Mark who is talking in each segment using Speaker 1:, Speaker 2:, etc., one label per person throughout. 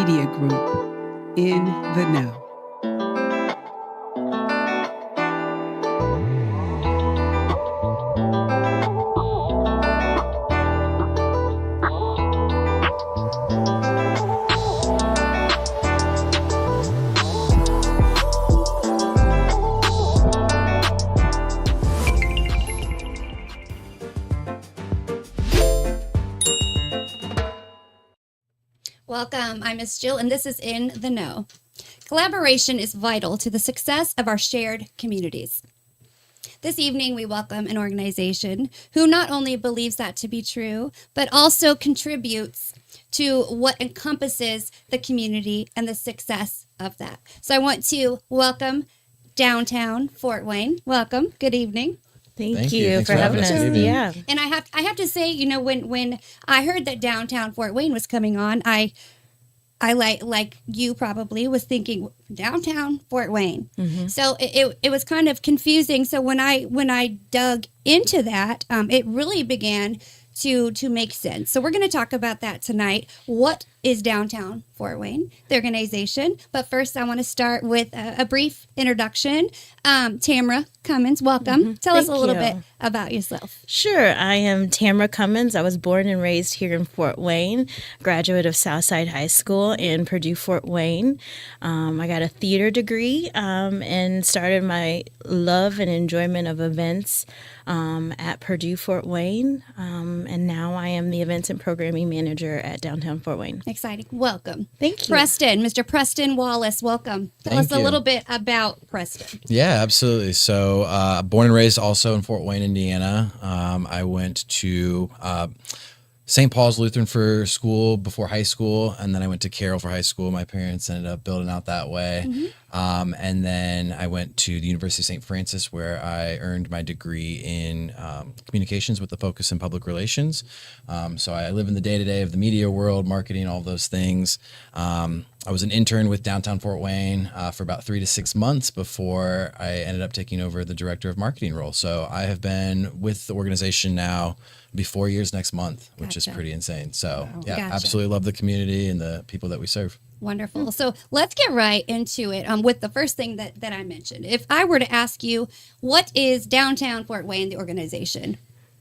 Speaker 1: Media Group. In the Know.
Speaker 2: Welcome, I'm Miss Jill, and this is In the Know. Collaboration is vital to the success of our shared communities. This evening, we welcome an organization who not only believes that to be true, but also contributes to what encompasses the community and the success of that. So I want to welcome Downtown Fort Wayne. Welcome. Good evening.
Speaker 3: Thank you for having us. Yeah.
Speaker 2: And I have to say, you know, when I heard that Downtown Fort Wayne was coming on, I like you probably was thinking Downtown Fort Wayne. Mm-hmm. So it was kind of confusing. So when I dug into that, it really began to make sense. So we're going to talk about that tonight. What is Downtown Fort Wayne, the organization? But first, I want to start with a brief introduction. Tamara Cummins, welcome. Mm-hmm. Tell us a little bit about yourself.
Speaker 3: Sure. I am Tamara Cummins. I was born and raised here in Fort Wayne, graduate of Southside High School in Purdue, Fort Wayne. I got a theater degree and started my love and enjoyment of events at Purdue, Fort Wayne. And now I am the events and programming manager at Downtown Fort Wayne.
Speaker 2: Exciting. Welcome.
Speaker 3: Thank you.
Speaker 2: Preston, Mr. Preston Wallace, welcome. Tell us a little bit about Preston.
Speaker 4: Yeah, absolutely. So born and raised also in Fort Wayne, Indiana. I went to St. Paul's Lutheran for school before high school, and then I went to Carroll for high school. My parents ended up building out that way. Mm-hmm. And then I went to the University of St. Francis, where I earned my degree in communications with a focus in public relations. So I live in the day-to-day of the media world, marketing, all those things. I was an intern with Downtown Fort Wayne for about 3 to 6 months before I ended up taking over the director of marketing role. So I have been with the organization now be 4 years next month, which is pretty insane. So absolutely love the community and the people that we serve.
Speaker 2: Wonderful. So let's get right into it with the first thing that I mentioned. If I were to ask you, what is Downtown Fort Wayne, the organization?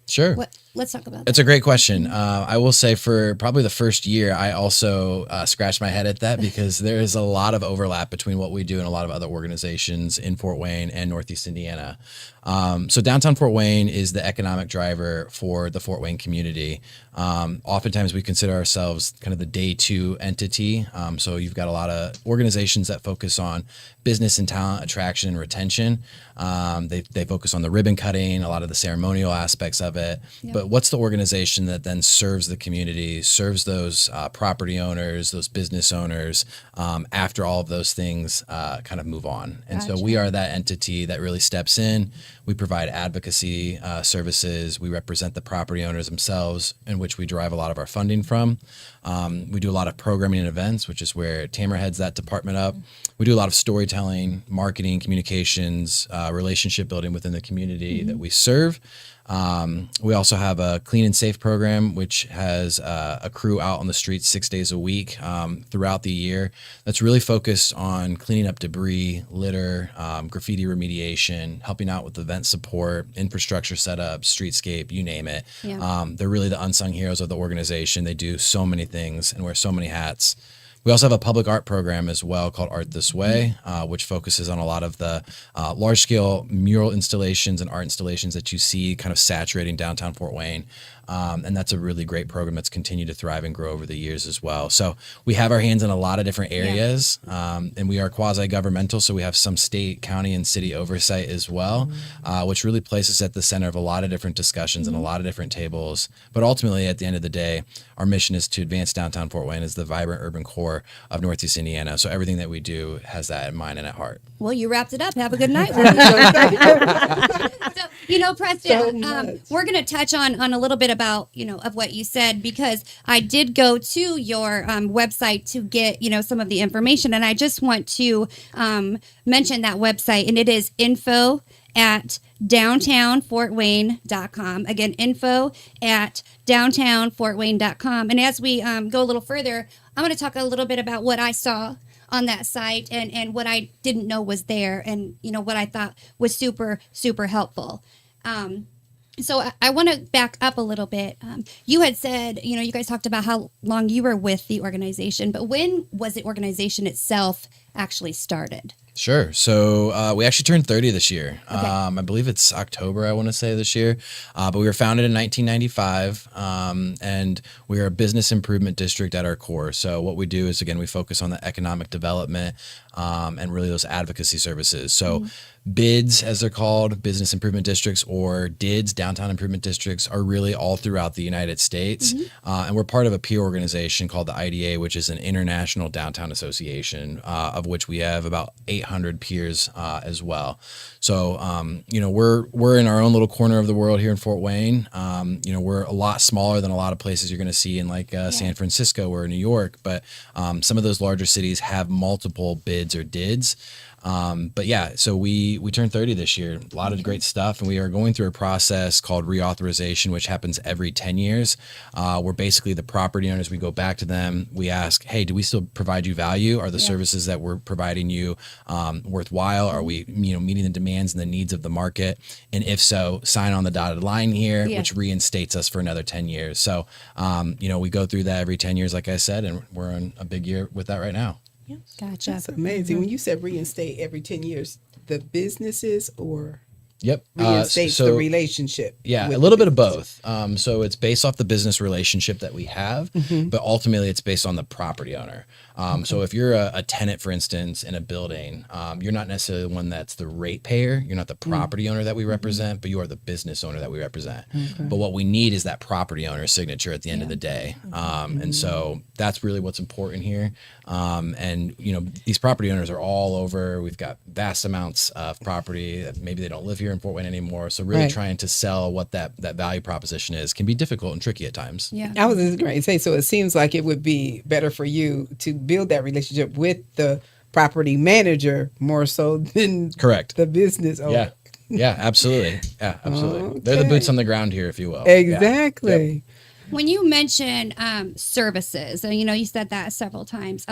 Speaker 4: Sure.
Speaker 2: Let's talk about that.
Speaker 4: It's a great question. I will say for probably the first year, I also scratched my head at that because there is a lot of overlap between what we do and a lot of other organizations in Fort Wayne and Northeast Indiana. So Downtown Fort Wayne is the economic driver for the Fort Wayne community. Oftentimes we consider ourselves kind of the day two entity. So you've got a lot of organizations that focus on business and talent attraction and retention. They focus on the ribbon cutting, a lot of the ceremonial aspects of it. Yep. But what's the organization that then serves the community, serves those property owners, those business owners, after all of those things kind of move on? And so we are that entity that really steps in. We provide advocacy services. We represent the property owners themselves, in which we derive a lot of our funding from. We do a lot of programming and events, which is where Tamara heads that department up. We do a lot of storytelling, marketing, communications, relationship building within the community that we serve. We also have a clean and safe program, which has a crew out on the streets 6 days a week throughout the year. That's really focused on cleaning up debris, litter, graffiti remediation, helping out with event support, infrastructure setup, streetscape, you name it. Yeah. They're really the unsung heroes of the organization. They do so many things and wear so many hats. We also have a public art program as well called Art This Way, which focuses on a lot of the large-scale mural installations and art installations that you see kind of saturating downtown Fort Wayne. And that's a really great program that's continued to thrive and grow over the years as well. So we have our hands in a lot of different areas, and we are quasi-governmental, so we have some state, county, and city oversight as well, which really places us at the center of a lot of different discussions and a lot of different tables. But ultimately, at the end of the day, our mission is to advance downtown Fort Wayne as the vibrant urban core of Northeast Indiana. So everything that we do has that in mind and at heart.
Speaker 2: Well, you wrapped it up. Have a good night. So, Preston, we're going to touch on a little bit about, of what you said, because I did go to your website to get, some of the information. And I just want to mention that website, and it is info@downtownfortwayne.com. Again, info@downtownfortwayne.com. And as we go a little further, I'm going to talk a little bit about what I saw on that site and what I didn't know was there, and what I thought was super, super helpful. So I want to back up a little bit. You had said, you guys talked about how long you were with the organization, but when was the organization itself actually started?
Speaker 4: Sure. So we actually turned 30 this year.
Speaker 2: Okay.
Speaker 4: I believe it's October, I want to say, this year. But we were founded in 1995, and we are a business improvement district at our core. So what we do is, again, we focus on the economic development and really those advocacy services. So BIDs, as they're called, business improvement districts, or DIDs, downtown improvement districts, are really all throughout the United States. And we're part of a peer organization called the IDA, which is an international downtown association, of which we have about 800 peers as well. So, we're in our own little corner of the world here in Fort Wayne. We're a lot smaller than a lot of places you're going to see in San Francisco or New York, but some of those larger cities have multiple BIDs or DIDs. So we turned 30 this year, a lot of great stuff. And we are going through a process called reauthorization, which happens every 10 years. Where basically the property owners, we go back to them. We ask, hey, do we still provide you value? Are the services that we're providing you worthwhile? Are we, meeting the demands and the needs of the market? And if so, sign on the dotted line here, which reinstates us for another 10 years. So, we go through that every 10 years, like I said, and we're in a big year with that right now.
Speaker 2: Gotcha.
Speaker 1: That's amazing. When you said reinstate every 10 years, the businesses or reinstates the relationship?
Speaker 4: Yeah, a little bit of both. So it's based off the business relationship that we have, but ultimately it's based on the property owner. So if you're a tenant, for instance, in a building, you're not necessarily the one that's the ratepayer. You're not the property owner that we represent, but you are the business owner that we represent. But what we need is that property owner's signature at the end of the day. And so that's really what's important here. And these property owners are all over. We've got vast amounts of property that maybe they don't live here in Fort Wayne anymore. So really trying to sell what that value proposition is can be difficult and tricky at times.
Speaker 2: Yeah.
Speaker 1: I was just going to say, so it seems like it would be better for you to build that relationship with the property manager more so than the business owner.
Speaker 4: Yeah, absolutely. Yeah, absolutely.
Speaker 1: Okay.
Speaker 4: They're the boots on the ground here, if you will.
Speaker 1: Exactly.
Speaker 4: Yeah. Yep.
Speaker 2: When you mention services, you said that several times.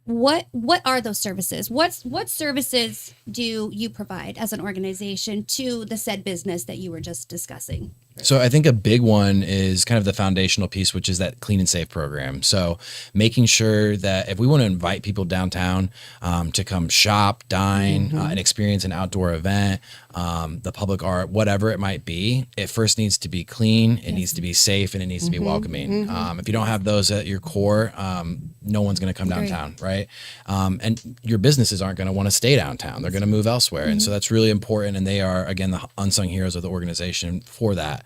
Speaker 2: What are those services? What services do you provide as an organization to the said business that you were just discussing?
Speaker 4: So I think a big one is kind of the foundational piece, which is that clean and safe program. So making sure that if we want to invite people downtown to come shop, dine, and experience an outdoor event, the public art, whatever it might be, it first needs to be clean, it needs to be safe, and it needs to be welcoming. If you don't have those at your core, no one's going to come downtown, right? And your businesses aren't going to want to stay downtown. They're going to move elsewhere. And so that's really important. And they are, again, the unsung heroes of the organization for that.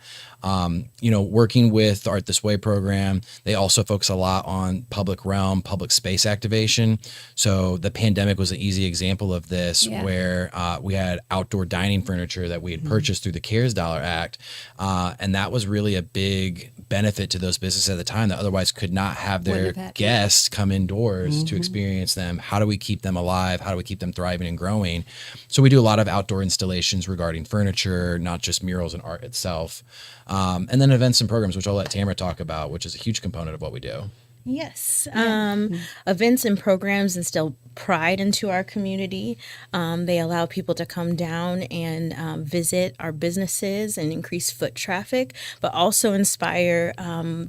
Speaker 4: Working with the Art This Way program, they also focus a lot on public realm, public space activation. So the pandemic was an easy example of this, where we had outdoor dining furniture that we had purchased through the CARES Dollar Act. And that was really a big benefit to those businesses at the time that otherwise could not have their guests come indoors to experience them. How do we keep them alive? How do we keep them thriving and growing? So we do a lot of outdoor installations regarding furniture, not just murals and art itself. And then events and programs, which I'll let Tamara talk about, which is a huge component of what we do.
Speaker 3: Yes. Events and programs instill pride into our community. They allow people to come down and visit our businesses and increase foot traffic, but also inspire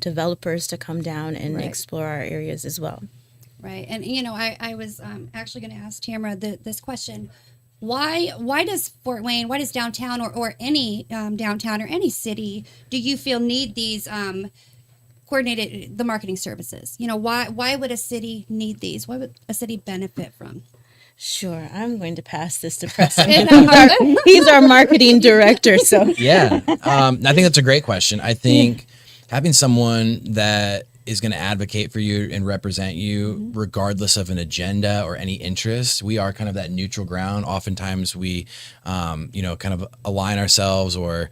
Speaker 3: developers to come down and explore our areas as well.
Speaker 2: Right. And, I was actually going to ask Tamara this question. Why does Fort Wayne, why does downtown or any downtown or any city do you feel need these coordinated, the marketing services? Why would a city need these? Why would a city benefit from?
Speaker 3: Sure. I'm going to pass this to Preston. He's our marketing director. So
Speaker 4: I think that's a great question. I think having someone that is going to advocate for you and represent you regardless of an agenda or any interest. We are kind of that neutral ground. Oftentimes we, kind of align ourselves or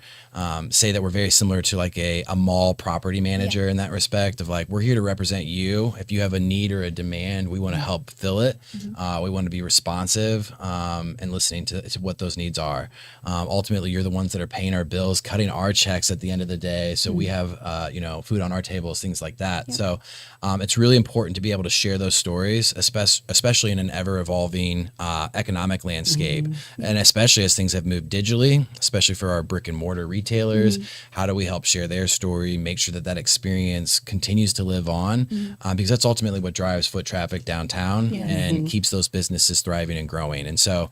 Speaker 4: say that we're very similar to like a mall property manager in that respect of like, we're here to represent you. If you have a need or a demand, we want to help fill it. We want to be responsive and listening to what those needs are. Ultimately, you're the ones that are paying our bills, cutting our checks at the end of the day. So we have, food on our tables, things like that. that. Yep. So it's really important to be able to share those stories, especially in an ever-evolving economic landscape, and especially as things have moved digitally, especially for our brick and mortar retailers. How do we help share their story, make sure that that experience continues to live on, because that's ultimately what drives foot traffic downtown and keeps those businesses thriving and growing. And so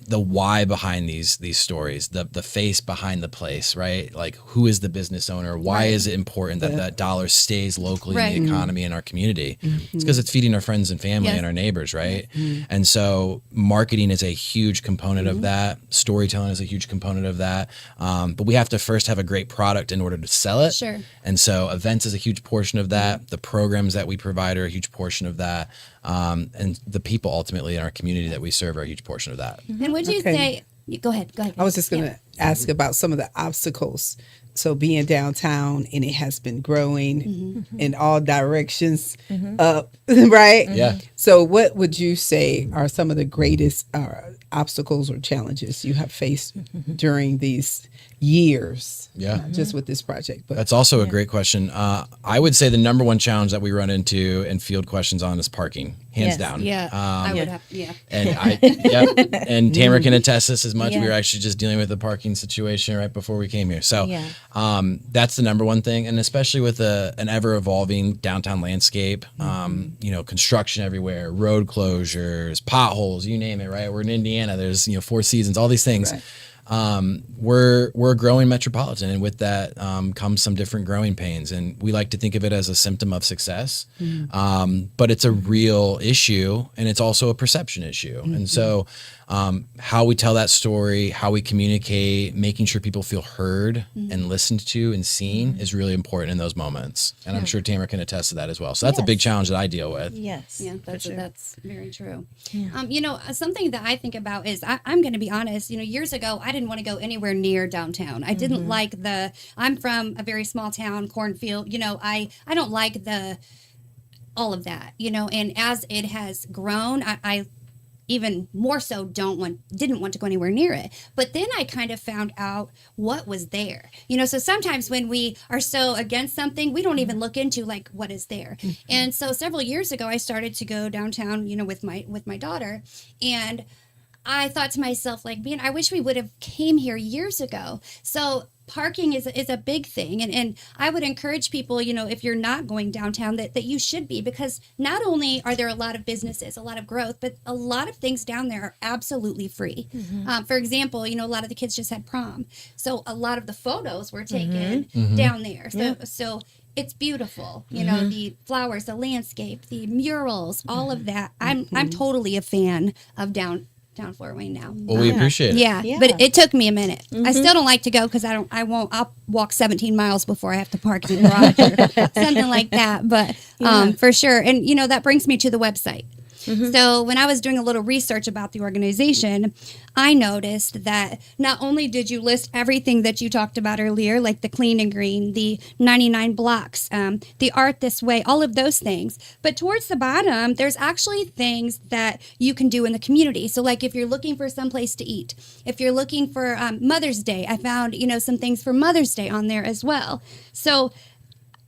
Speaker 4: the why behind these stories, the face behind the place, right? Like, who is the business owner? Why is it important that that dollar stays locally in the economy in our community? It's because it's feeding our friends and family and our neighbors, right? And so marketing is a huge component of that. Storytelling is a huge component of that. But we have to first have a great product in order to sell it.
Speaker 2: Sure.
Speaker 4: And so events is a huge portion of that. The programs that we provide are a huge portion of that. And the people ultimately in our community that we serve are a huge portion of that.
Speaker 2: And would you say, go ahead.
Speaker 1: I was just going to ask about some of the obstacles. So being downtown, and it has been growing in all directions up, right?
Speaker 4: Yeah.
Speaker 1: So what would you say are some of the greatest obstacles or challenges you have faced during these years? Just with this project. But
Speaker 4: that's also a great question. I would say the number one challenge that we run into and field questions on is parking, hands down.
Speaker 2: Yeah, I would have.
Speaker 4: And and Tamara can attest this as much. We were actually just dealing with the parking situation right before we came here. So that's the number one thing, and especially with an ever evolving downtown landscape, construction everywhere, road closures, potholes, you name it. Right, we're in Indiana. There's Four Seasons, all these things. Right. We're a growing metropolitan, and with that comes some different growing pains, and we like to think of it as a symptom of success, but it's a real issue, and it's also a perception issue. And so how we tell that story, how we communicate, making sure people feel heard and listened to and seen is really important in those moments, and I'm sure Tamara can attest to that as well. So that's a big challenge that I deal with.
Speaker 2: That's very true. Something that I think about is I'm going to be honest, years ago I didn't want to go anywhere near downtown. I didn't like I'm from a very small town, cornfield, I don't like all of that, and as it has grown, I even more so didn't want to go anywhere near it. But then I kind of found out what was there. So sometimes when we are so against something, we don't even look into like what is there. And so several years ago I started to go downtown, with my daughter, and I thought to myself, like, man, I wish we would have came here years ago. So parking is a big thing. And I would encourage people, if you're not going downtown, that you should be, because not only are there a lot of businesses, a lot of growth, but a lot of things down there are absolutely free. For example, a lot of the kids just had prom. So a lot of the photos were taken down there. So it's beautiful, the flowers, the landscape, the murals, all of that. I'm totally a fan of downtown Fort Wayne now.
Speaker 4: Well, we appreciate it.
Speaker 2: Yeah, but it took me a minute. I still don't like to go because I'll walk 17 miles before I have to park in the garage or something like that. But for sure. And, that brings me to the website. So when I was doing a little research about the organization, I noticed that not only did you list everything that you talked about earlier, like the clean and green, the 99 blocks, the art this way, all of those things, but towards the bottom, there's actually things that you can do in the community. So like if you're looking for some place to eat, if you're looking for Mother's Day, I found, some things for Mother's Day on there as well. So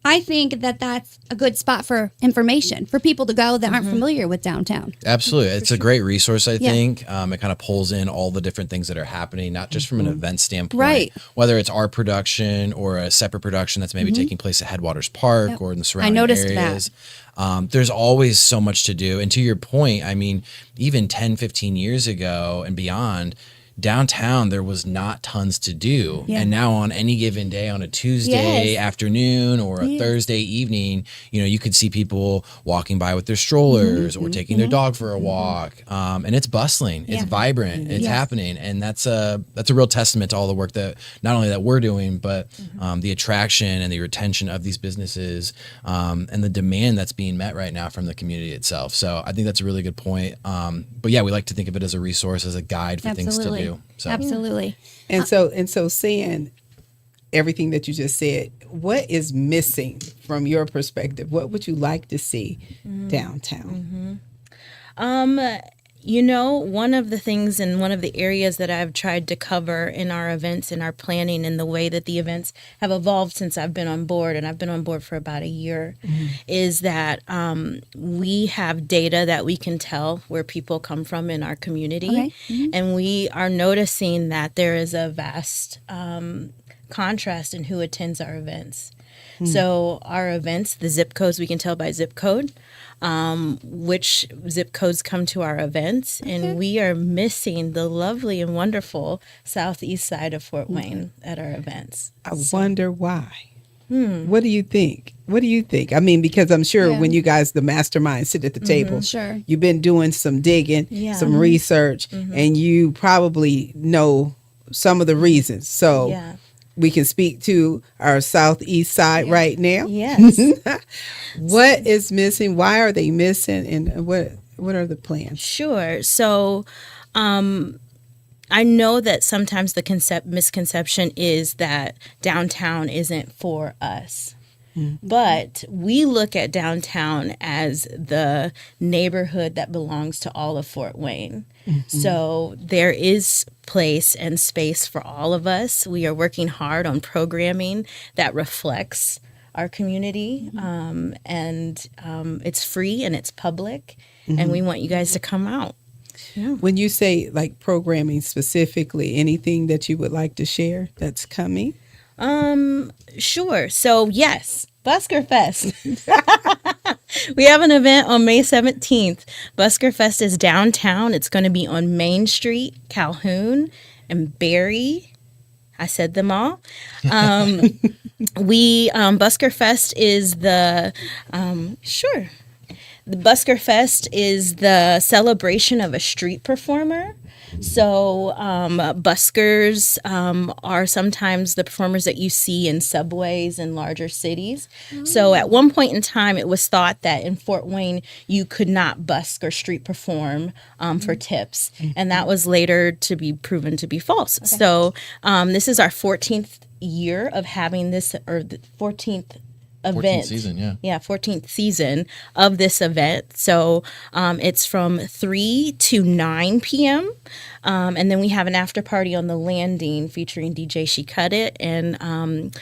Speaker 2: I think that that's a good spot for information for people to go that aren't familiar with downtown.
Speaker 4: Absolutely. It's a great resource, I think. It kind of pulls in all the different things that are happening, not just from an event standpoint, whether it's our production or a separate production that's maybe taking place at Headwaters Park or in the surrounding areas. There's always so much to do. And to your point, I mean, even 10, 15 years ago and beyond, downtown there was not tons to do, and now on any given day, on a Tuesday afternoon or a Thursday evening, you could see people walking by with their strollers or taking their dog for a walk, and it's bustling, it's vibrant, it's happening, and that's a real testament to all the work that not only that we're doing, but the attraction and the retention of these businesses, and the demand that's being met right now from the community itself. So I think that's a really good point. But we like to think of it as a resource, as a guide for things to do. So.
Speaker 2: Absolutely.
Speaker 1: And so saying everything that you just said, what is missing from your perspective? What would you like to see downtown?
Speaker 3: One of the things and one of the areas that I've tried to cover in our events and our planning and the way that the events have evolved since I've been on board, and I've been on board for about a year, is that we have data that we can tell where people come from in our community. Okay. And we are noticing that there is a vast contrast in who attends our events. So our events, the zip codes, we can tell by zip code which zip codes come to our events. Okay. And we are missing the lovely and wonderful southeast side of Fort Wayne at our events.
Speaker 1: I wonder why. What do you think? I mean, because I'm sure when you guys, the mastermind, sit at the table,
Speaker 2: sure,
Speaker 1: you've been doing some digging, some research, and you probably know some of the reasons. So we can speak to our southeast side right now.
Speaker 3: Yes.
Speaker 1: What is missing? Why are they missing? And what are the plans?
Speaker 3: Sure. So I know that sometimes the misconception is that downtown isn't for us. But we look at downtown as the neighborhood that belongs to all of Fort Wayne. So there is place and space for all of us. We are working hard on programming that reflects our community, and it's free and it's public, and we want you guys to come out. Yeah.
Speaker 1: When you say like programming specifically, anything that you would like to share that's coming?
Speaker 3: Sure. So yes, Busker Fest. We have an event on May 17th. Busker Fest is downtown. It's going to be on Main Street, Calhoun, and Berry. I said them all. Busker Fest is the Busker Fest is the celebration of a street performer. So buskers are sometimes the performers that you see in subways in larger cities. So at one point in time, it was thought that in Fort Wayne, you could not busk or street perform for tips. And that was later to be proven to be false. Okay. So this is our 14th year of having this, or the 14th event.
Speaker 4: 14th season,
Speaker 3: 14th season of this event. So it's from 3 to 9 p.m. And then we have an after party on the landing featuring DJ She Cut It and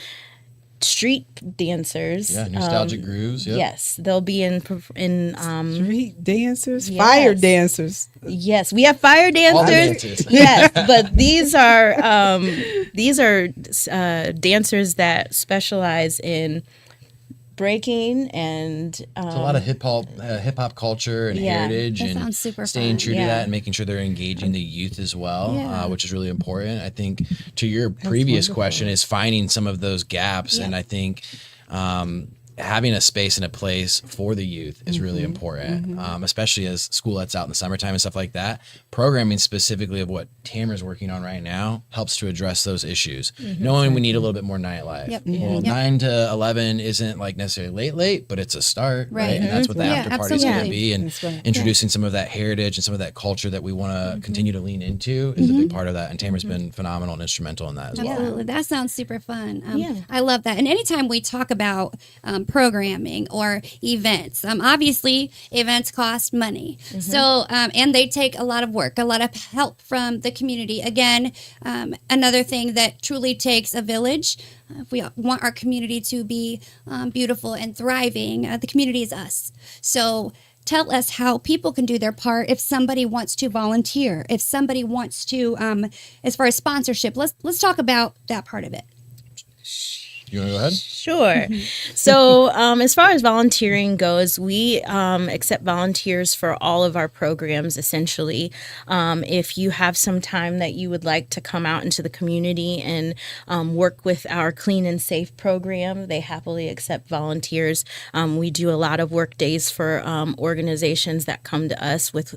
Speaker 3: street dancers.
Speaker 4: Yeah, nostalgic grooves. Yep.
Speaker 3: Yes, they'll be in
Speaker 1: street dancers, fire dancers.
Speaker 3: Yes, we have fire dancers. Yes, but these are dancers that specialize in breaking and
Speaker 4: it's a lot of hip hop culture and heritage, and staying true to that and making sure they're engaging the youth as well, which is really important. I think to your previous question is finding some of those gaps, and I think having a space and a place for the youth is really important, especially as school lets out in the summertime and stuff like that. Programming specifically of what Tamara's working on right now helps to address those issues. Knowing we need a little bit more nightlife. Well, 9 to 11 isn't like necessarily late, but it's a start, right? And that's what the after party is going to be. And introducing some of that heritage and some of that culture that we want to continue to lean into is a big part of that. And Tamara's been phenomenal and instrumental in that as well.
Speaker 2: Absolutely. That sounds super fun. I love that. And anytime we talk about programming or events, obviously events cost money. So, and they take a lot of work, a lot of help from the community. Again, another thing that truly takes a village. If we want our community to be beautiful and thriving, the community is us. So tell us how people can do their part if somebody wants to volunteer, if somebody wants to, as far as sponsorship, let's talk about that part of it.
Speaker 4: You want to go ahead?
Speaker 3: Sure. So as far as volunteering goes, we accept volunteers for all of our programs, essentially. If you have some time that you would like to come out into the community and work with our Clean and Safe program, they happily accept volunteers. We do a lot of work days for organizations that come to us with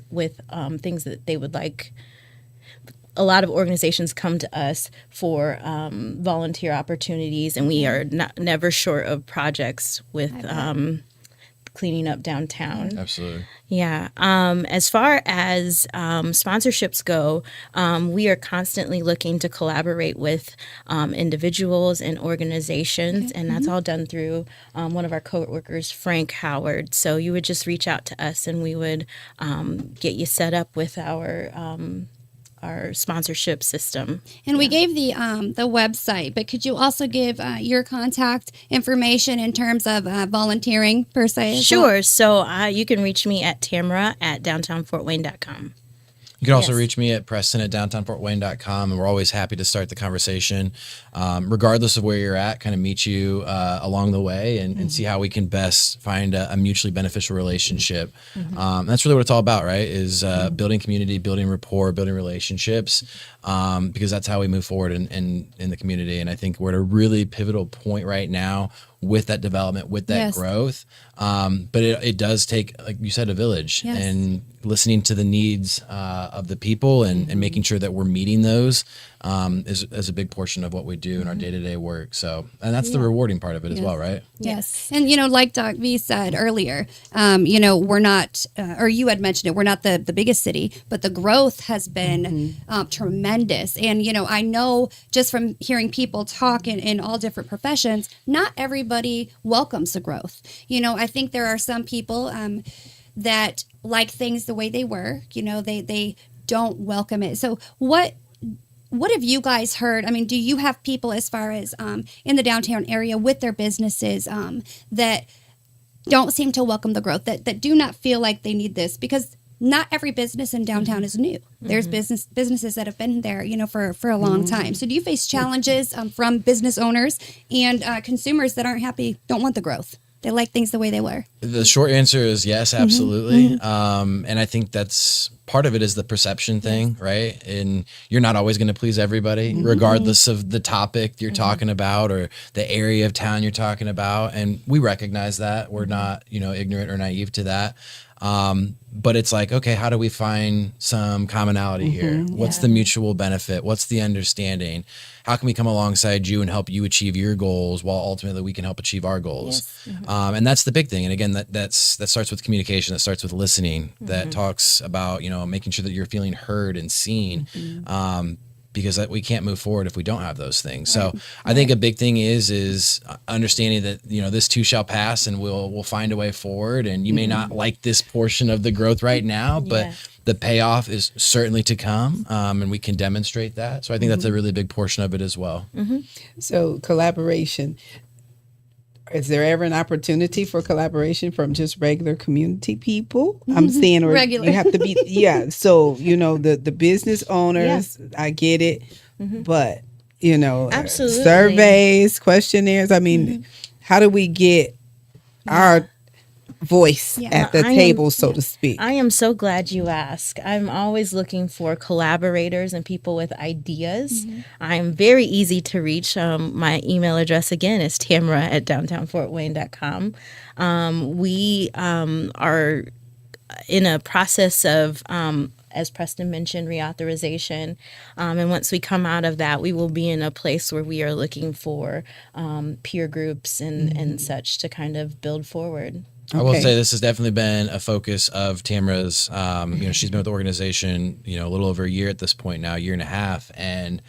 Speaker 3: things that they would like. A lot of organizations come to us for volunteer opportunities, and we are never short of projects with cleaning up downtown.
Speaker 4: Absolutely.
Speaker 3: Yeah. As far as sponsorships go, we are constantly looking to collaborate with individuals and organizations, and that's all done through one of our coworkers, Frank Howard. So you would just reach out to us, and we would get you set up with our sponsorship system.
Speaker 2: And we gave the website, but could you also give your contact information in terms of volunteering per se?
Speaker 3: Sure. So you can reach me at tamara@downtownfortwayne.com.
Speaker 4: You can also reach me at preston@downtownfortwayne.com, and we're always happy to start the conversation, regardless of where you're at, kind of meet you along the way and see how we can best find a mutually beneficial relationship. That's really what it's all about, right? Is building community, building rapport, building relationships, because that's how we move forward in the community. And I think we're at a really pivotal point right now with that development, with that growth. But it does take, like you said, a village, and listening to the needs of the people and making sure that we're meeting those is a big portion of what we do in our day-to-day work. So, and that's the rewarding part of it as well, right?
Speaker 2: Yes. And, like Doc V said earlier, we're not, or you had mentioned it, we're not the biggest city, but the growth has been tremendous. And, I know just from hearing people talk in all different professions, not everybody welcomes the growth. I think there are some people that like things the way they were, they don't welcome it. So what have you guys heard? I mean, do you have people as far as in the downtown area with their businesses that don't seem to welcome the growth, that do not feel like they need this? Because not every business in downtown is new. There's businesses that have been there, for a long time. So do you face challenges from business owners and consumers that aren't happy, don't want the growth? They like things the way they were.
Speaker 4: The short answer is yes, absolutely. And I think that's part of it is the perception thing, right? And you're not always going to please everybody, regardless of the topic you're talking about or the area of town you're talking about. And we recognize that. We're not, ignorant or naive to that. But it's like, okay, how do we find some commonality here? What's the mutual benefit? What's the understanding? How can we come alongside you and help you achieve your goals while ultimately we can help achieve our goals? And that's the big thing. And again, that starts with communication. That starts with listening. That talks about, making sure that you're feeling heard and seen. Because we can't move forward if we don't have those things. So I think a big thing is understanding that, this too shall pass, and we'll find a way forward. And you may not like this portion of the growth right now, but the payoff is certainly to come, and we can demonstrate that. So I think that's a really big portion of it as well.
Speaker 1: So collaboration. Is there ever an opportunity for collaboration from just regular community people? I'm saying, or
Speaker 2: regular.
Speaker 1: You have to be, So, the business owners, I get it. But,
Speaker 3: Absolutely.
Speaker 1: surveys, questionnaires. I mean, how do we get our voice at the table, so to speak?
Speaker 3: I am so glad you asked. I'm always looking for collaborators and people with ideas. I'm very easy to reach. My email address, again, is tamara@downtownfortwayne.com. We are in a process of, as Preston mentioned, reauthorization. And once we come out of that, we will be in a place where we are looking for peer groups and such to kind of build forward.
Speaker 4: I will say this has definitely been a focus of Tamara's. She's been with the organization, a little over a year at this point now, a year and a half. And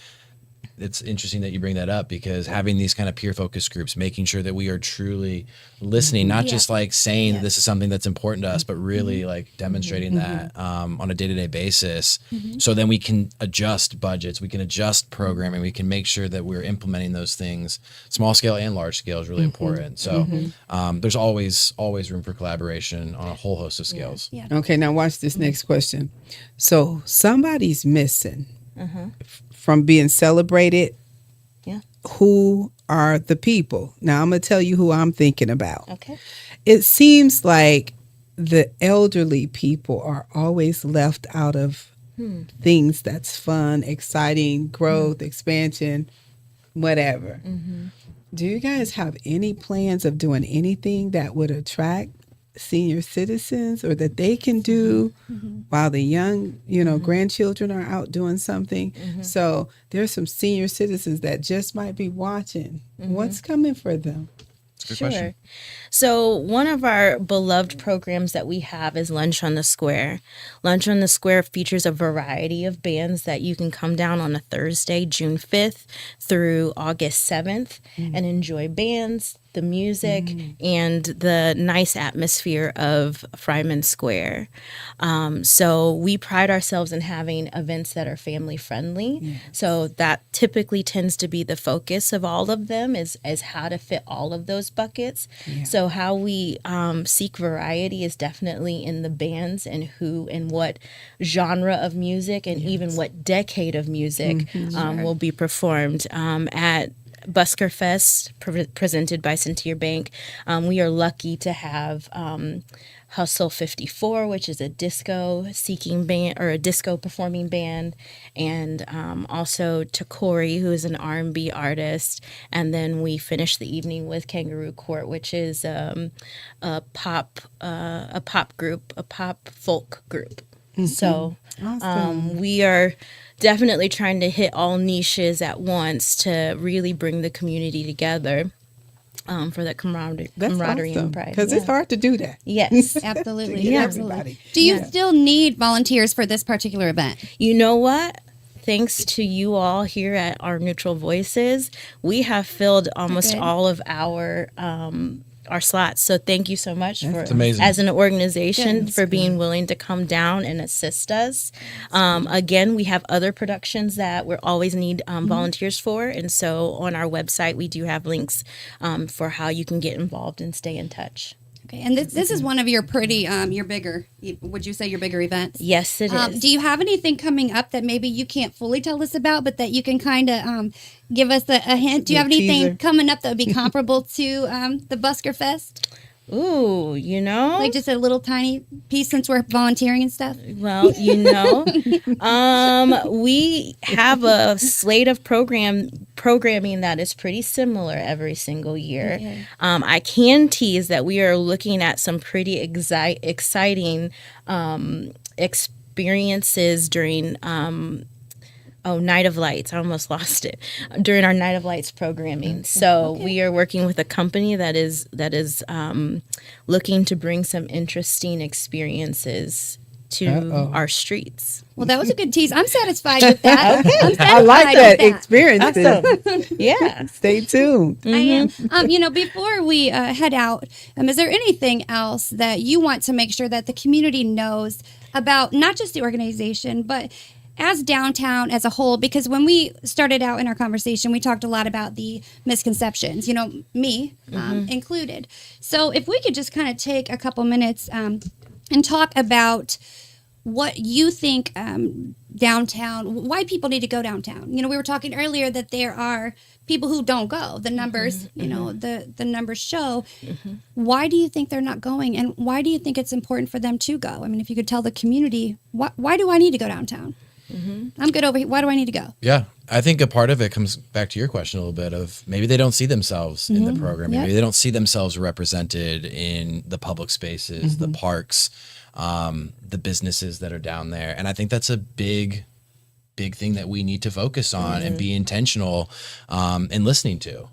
Speaker 4: it's interesting that you bring that up, because having these kind of peer focus groups, making sure that we are truly listening, not just like saying this is something that's important to us, but really like demonstrating that on a day-to-day basis. So then we can adjust budgets, we can adjust programming, we can make sure that we're implementing those things. Small scale and large scale is really important. So there's always room for collaboration on a whole host of scales.
Speaker 1: Okay, now watch this next question. So somebody's missing from being celebrated. Who are the people? Now I'm going to tell you who I'm thinking about.
Speaker 3: Okay.
Speaker 1: It seems like the elderly people are always left out of things that's fun, exciting, growth, expansion, whatever. Do you guys have any plans of doing anything that would attract senior citizens, or that they can do while the young, grandchildren are out doing something? So there's some senior citizens that just might be watching. What's coming for them?
Speaker 4: It's a good question.
Speaker 3: So one of our beloved programs that we have is Lunch on the Square. Lunch on the Square features a variety of bands that you can come down on a Thursday, June 5th through August 7th and enjoy bands, the music, and the nice atmosphere of Fryman Square. So we pride ourselves in having events that are family friendly. So that typically tends to be the focus of all of them is how to fit all of those buckets. So how we seek variety is definitely in the bands and who and what genre of music and even what decade of music will be performed at Busker Fest, presented by Centier Bank. We are lucky to have Hustle 54, which is a disco seeking band or a disco performing band, and also Takori, who is an R&B artist. And then we finish the evening with Kangaroo Court, which is a pop group, a pop folk group. So we are definitely trying to hit all niches at once to really bring the community together for that camaraderie and pride.
Speaker 1: Because it's hard to do that.
Speaker 3: Yes.
Speaker 2: Absolutely.
Speaker 1: To get
Speaker 2: Absolutely.
Speaker 1: everybody.
Speaker 2: Do you still need volunteers for this particular event?
Speaker 3: You know what? Thanks to you all here at our Neutral Voices, we have filled almost all of our slots. So thank you so much for,
Speaker 4: amazing.
Speaker 3: as an organization, for being willing to come down and assist us. Again, we have other productions that we always need volunteers for. And so on our website, we do have links for how you can get involved and stay in touch.
Speaker 2: Okay, and this is one of your pretty, your bigger, would you say your bigger events?
Speaker 3: Yes, it is.
Speaker 2: Do you have anything coming up that maybe you can't fully tell us about, but that you can kind of give us a hint? Do you have anything coming up that would be comparable to the Busker Fest?
Speaker 3: Ooh,
Speaker 2: Like just a little tiny piece since we're volunteering and stuff?
Speaker 3: Well, we have a slate of programming that is pretty similar every single year. Okay. I can tease that we are looking at some pretty exciting experiences during Night of Lights. I almost lost it. During our Night of Lights programming. So we are working with a company that is looking to bring some interesting experiences to our streets.
Speaker 2: Well, that was a good tease. I'm satisfied with that.
Speaker 1: Okay. I like that experience.
Speaker 3: Awesome. Yeah.
Speaker 1: Stay tuned.
Speaker 2: I am. Before we head out, is there anything else that you want to make sure that the community knows about not just the organization, but as downtown as a whole? Because when we started out in our conversation, we talked a lot about the misconceptions, me included. So if we could just kind of take a couple minutes and talk about what you think downtown, why people need to go downtown. We were talking earlier that there are people who don't go. The numbers, the numbers show. Why do you think they're not going? And why do you think it's important for them to go? I mean, if you could tell the community, why do I need to go downtown? I'm good over here. Why do I need to go?
Speaker 4: Yeah, I think a part of it comes back to your question a little bit of maybe they don't see themselves in the program. Maybe they don't see themselves represented in the public spaces, the parks, the businesses that are down there. And I think that's a big thing that we need to focus on and be intentional in listening to.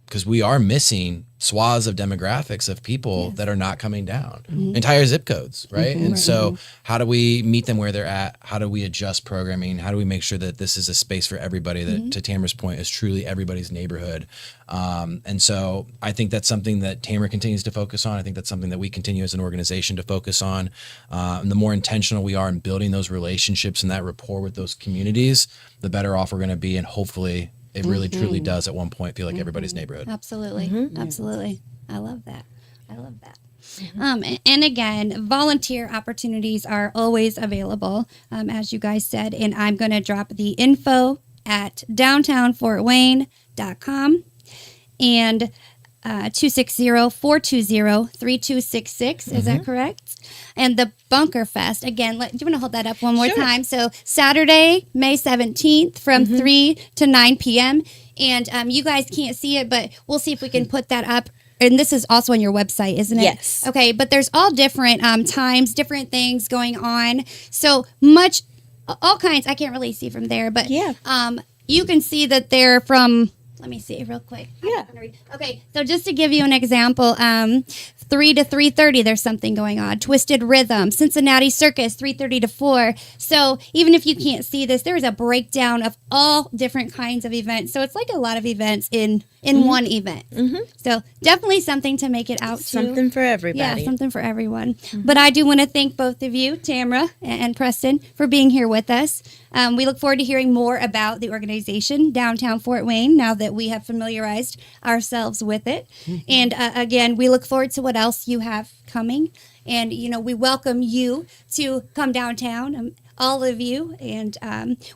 Speaker 4: Because we are missing swaths of demographics of people that are not coming down, entire zip codes, right? And so how do we meet them where they're at? How do we adjust programming? How do we make sure that this is a space for everybody that, to Tamara's point, is truly everybody's neighborhood? And so I think that's something that Tamara continues to focus on. I think that's something that we continue as an organization to focus on. And the more intentional we are in building those relationships and that rapport with those communities, the better off we're going to be. And hopefully it really truly does at one point feel like everybody's neighborhood.
Speaker 2: Absolutely. Absolutely. I love that. And again, volunteer opportunities are always available, as you guys said. And I'm going to drop the info at downtownfortwayne.com and 260-420-3266. Is that correct? And the Bunker Fest, again, do you want to hold that up one more time? So Saturday, May 17th from 3 to 9 p.m. And you guys can't see it, but we'll see if we can put that up. And this is also on your website, isn't it?
Speaker 3: Yes.
Speaker 2: Okay, but there's all different times, different things going on. So all kinds. I can't really see from there, but you can see that they're from Let me see real quick.
Speaker 3: Yeah.
Speaker 2: Okay, so just to give you an example, 3 to 3:30, there's something going on. Twisted Rhythm, Cincinnati Circus, 3:30 to 4. So even if you can't see this, there's a breakdown of all different kinds of events. So it's like a lot of events in one event. So definitely something to make it out to.
Speaker 3: Something for everybody.
Speaker 2: Yeah, something for everyone. But I do want to thank both of you, Tamara and Preston, for being here with us. We look forward to hearing more about the organization, Downtown Fort Wayne, now that we have familiarized ourselves with it. And again, we look forward to what else you have coming. And, we welcome you to come downtown, all of you. And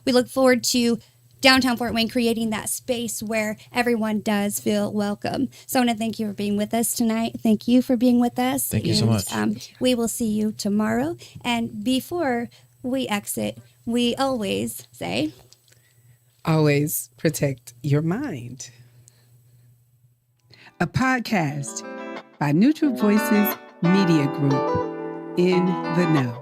Speaker 2: we look forward to Downtown Fort Wayne creating that space where everyone does feel welcome. So I want to thank you for being with us tonight. Thank you for being with us.
Speaker 4: Thank you so much.
Speaker 2: We will see you tomorrow. And before we exit, we always say,
Speaker 1: always protect your mind. A podcast by Neutral Voices Media Group. In the know.